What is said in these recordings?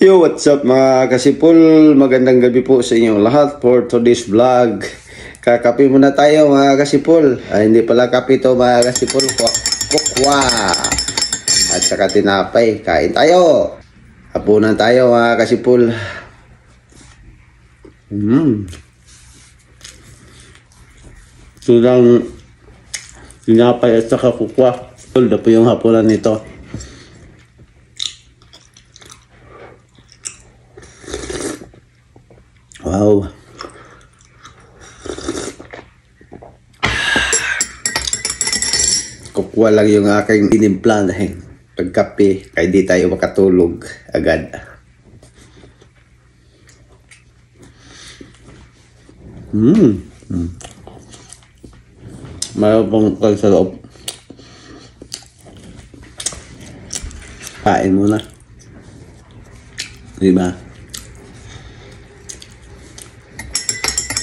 Yo, what's up mga kasipul? Magandang gabi po sa inyong lahat for today's vlog. Kakape muna tayo mga kasipul. Hindi pala kape to mga kasipul. Kukwa. At saka tinapay. Kain tayo. Hapunan tayo mga kasipul. Ito lang tinapay at saka kukwa. Ito po yung hapunan nito. Wow. Kukuha lang yung aking tinimpla dahil pagkape kaya di tayo makatulog agad. Mayroon pang kag sa loob. Kain muna. Diba?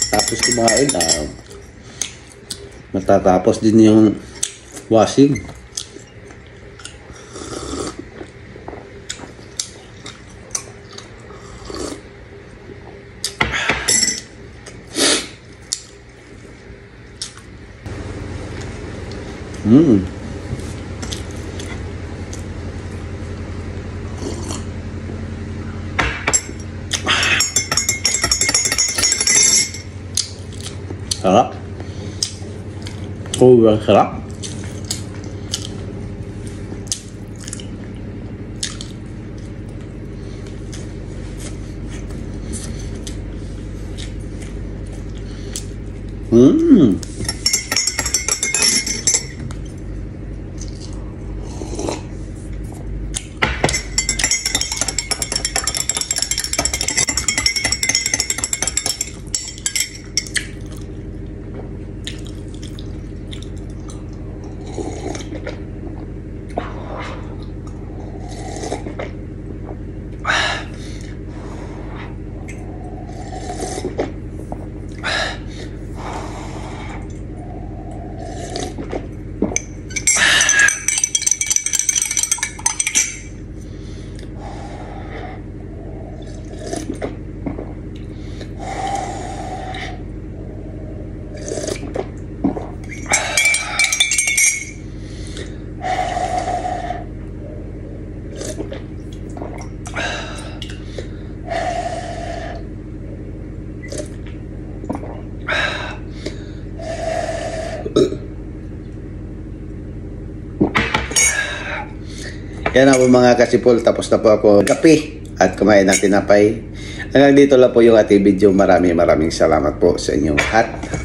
Tapos kumain, matatapos din yung washing. Sarap. Sobrang sarap. Yan ako mga kasipul, tapos na po ako kape at kumain ng tinapay. Hanggang dito lang po yung ating video. Maraming salamat po sa inyong lahat.